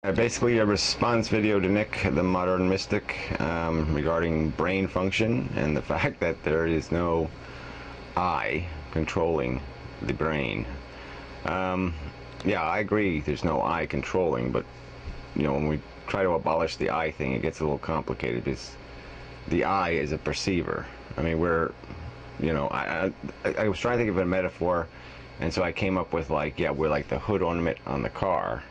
Basically a response video to Nick, the modern mystic, regarding brain function and the fact that there is no I controlling the brain. Yeah, I agree there's no I controlling, but when we try to abolish the I thing, it gets a little complicated because the I is a perceiver. I mean, I was trying to think of a metaphor, and so I came up with we're like the hood ornament on the car.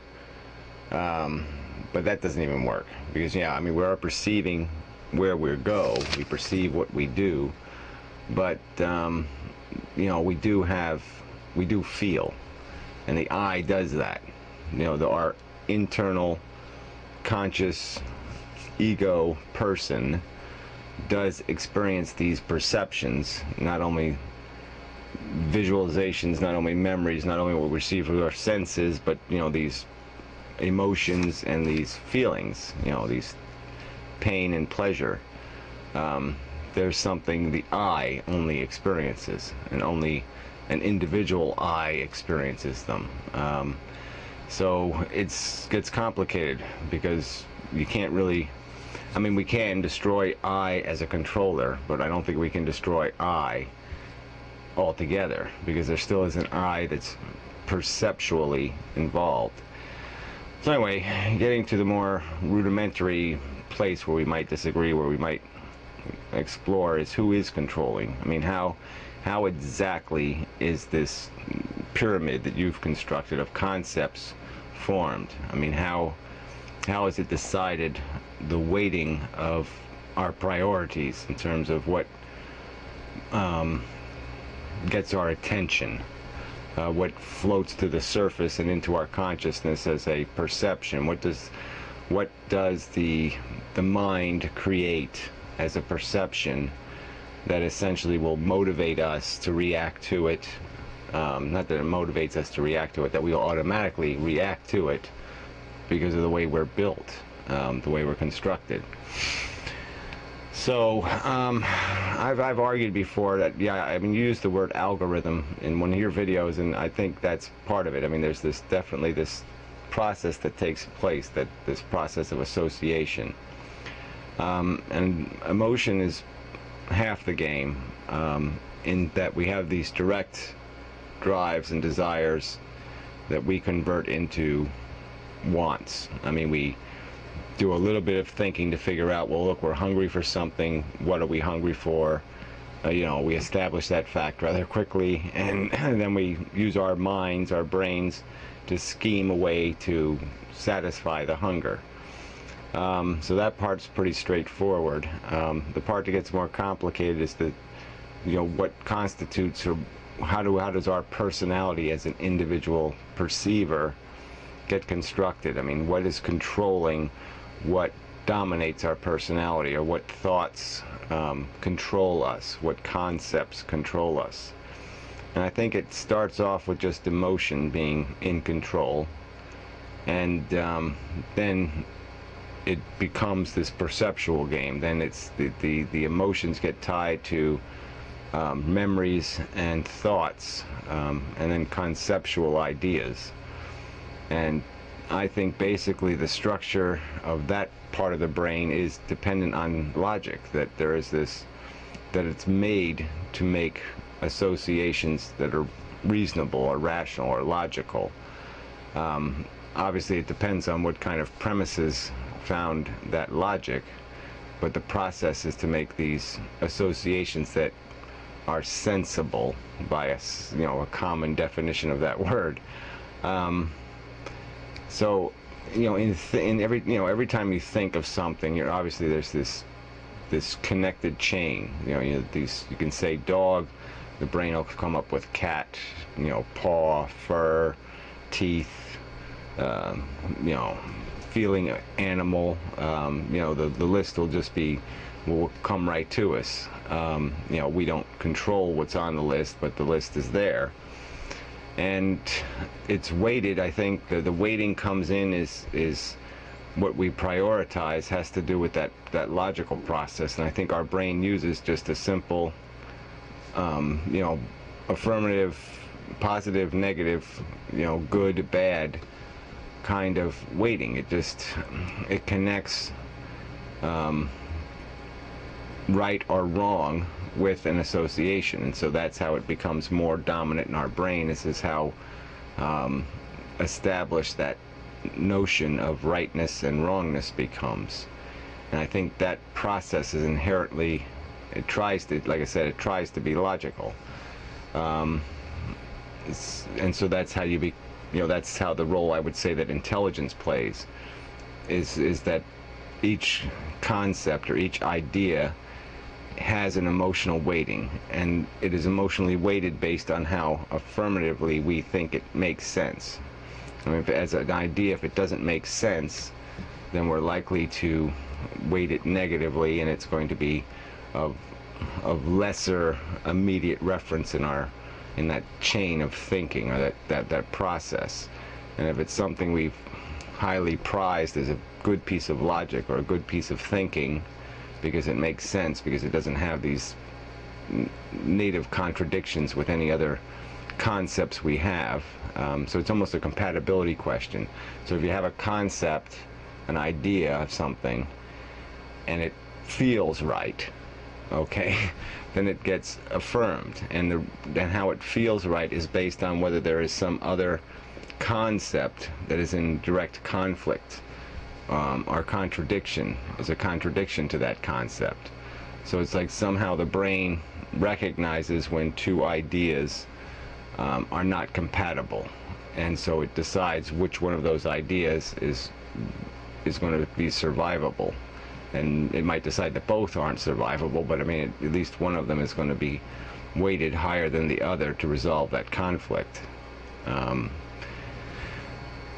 But that doesn't even work because we are perceiving where we go. We perceive what we do, but we do feel, and the I does that. Our internal conscious ego person does experience these perceptions, not only visualizations, not only memories, not only what we receive through our senses, but these emotions and these feelings, these pain and pleasure. There's something the I only experiences, and only an individual I experiences them. So it gets complicated because you can't really, we can destroy I as a controller, but I don't think we can destroy I altogether because there still is an I that's perceptually involved. So anyway, getting to the more rudimentary place where we might disagree, where we might explore, is who is controlling. How exactly is this pyramid that you've constructed of concepts formed? How is it decided, the weighting of our priorities in terms of what gets our attention? What floats to the surface and into our consciousness as a perception? What does the mind create as a perception that essentially will motivate us to react to it? Not that it motivates us to react to it, that we'll automatically react to it because of the way we're built, the way we're constructed. So I've argued before that you use the word algorithm in one of your videos, and I think that's part of it. There's definitely this process that takes place, this process of association, and emotion is half the game, in that we have these direct drives and desires that we convert into wants. We do a little bit of thinking to figure out, well, look, we're hungry for something. What are we hungry for? We establish that fact rather quickly, and then we use our minds, our brains, to scheme a way to satisfy the hunger. So that part's pretty straightforward. The part that gets more complicated is what constitutes, or how does our personality as an individual perceiver get constructed? What is controlling what dominates our personality, or what thoughts control us, what concepts control us? And I think it starts off with just emotion being in control, and then it becomes this perceptual game. Then it's the emotions get tied to memories and thoughts, and then conceptual ideas. And I think basically the structure of that part of the brain is dependent on logic, that it's made to make associations that are reasonable or rational or logical. Obviously it depends on what kind of premises found that logic, but the process is to make these associations that are sensible by a common definition of that word. So, every time you think of something, obviously there's this connected chain. You can say dog, the brain will come up with cat, paw, fur, teeth, feeling animal. The list will come right to us. We don't control what's on the list, but the list is there. And it's weighted. I think the weighting comes in is what we prioritize has to do with that logical process. And I think our brain uses just a simple, affirmative, positive, negative, good, bad kind of weighting. It connects right or wrong with an association, and so that's how it becomes more dominant in our brain. This is how established that notion of rightness and wrongness becomes. And I think that process is inherently, it tries to, like I said, it tries to be logical. And so that's how that's how the role, I would say, that intelligence plays, is that each concept or each idea has an emotional weighting, and it is emotionally weighted based on how affirmatively we think it makes sense. I mean, as an idea, if it doesn't make sense, then we're likely to weight it negatively, and it's going to be of lesser immediate reference in that chain of thinking, or that process. And if it's something we've highly prized as a good piece of logic or a good piece of thinking, because it makes sense, because it doesn't have these native contradictions with any other concepts we have. So it's almost a compatibility question. So if you have a concept, an idea of something, and it feels right, okay, then it gets affirmed. And how it feels right is based on whether there is some other concept that is in direct conflict, or contradiction, is a contradiction to that concept. So it's like somehow the brain recognizes when two ideas are not compatible, and so it decides which one of those ideas is going to be survivable. And it might decide that both aren't survivable, but I mean, at least one of them is going to be weighted higher than the other to resolve that conflict.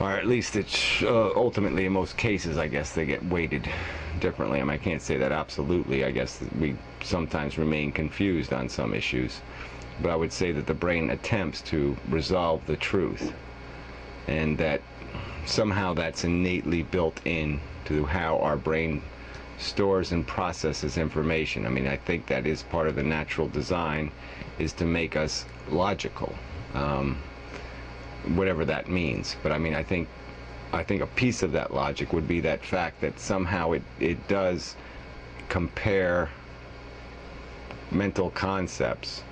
Or at least it's ultimately, in most cases, I guess they get weighted differently. I mean, I can't say that absolutely. I guess we sometimes remain confused on some issues, but I would say that the brain attempts to resolve the truth, and that somehow that's innately built in to how our brain stores and processes information. I mean, I think that is part of the natural design, is to make us logical, whatever that means. But I mean, I think a piece of that logic would be that fact that somehow it does compare mental concepts,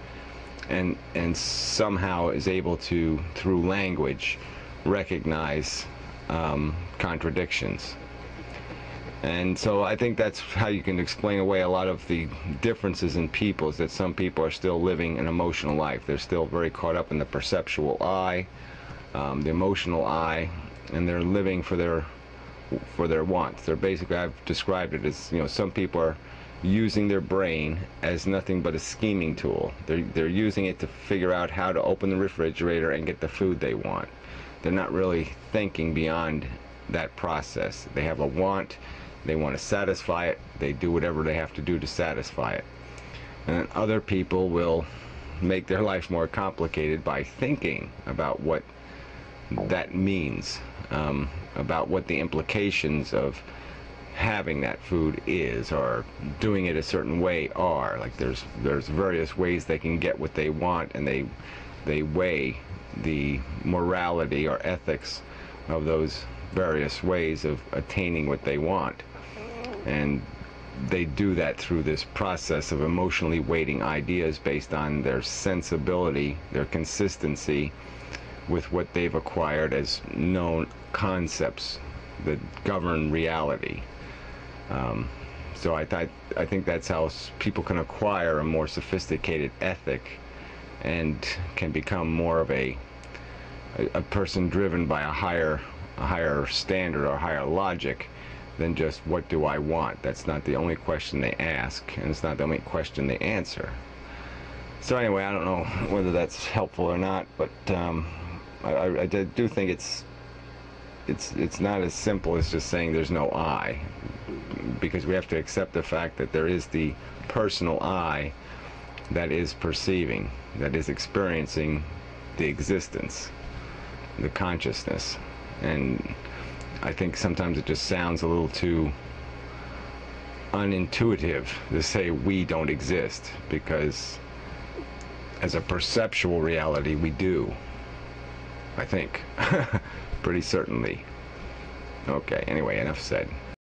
and somehow is able to, through language, recognize contradictions. And so I think that's how you can explain away a lot of the differences in people, is that some people are still living an emotional life. They're still very caught up in the perceptual eye, the emotional eye, and they're living for their wants. They're basically, I've described it as, some people are using their brain as nothing but a scheming tool. They're using it to figure out how to open the refrigerator and get the food they want. They're not really thinking beyond that process. They have a want, they want to satisfy it, they do whatever they have to do to satisfy it. And then other people will make their life more complicated by thinking about what that means, about what the implications of having that food is, or doing it a certain way are. Like there's various ways they can get what they want, and they weigh the morality or ethics of those various ways of attaining what they want. And they do that through this process of emotionally weighting ideas based on their sensibility, their consistency with what they've acquired as known concepts that govern reality. So I think that's how people can acquire a more sophisticated ethic, and can become more of a person driven by a higher standard or higher logic than just what do I want. That's not the only question they ask, and it's not the only question they answer. So anyway, I don't know whether that's helpful or not, but I do think it's not as simple as just saying there's no I, because we have to accept the fact that there is the personal I that is perceiving, that is experiencing the existence, the consciousness. And I think sometimes it just sounds a little too unintuitive to say we don't exist, because as a perceptual reality we do, I think. Pretty certainly. Okay, anyway, enough said.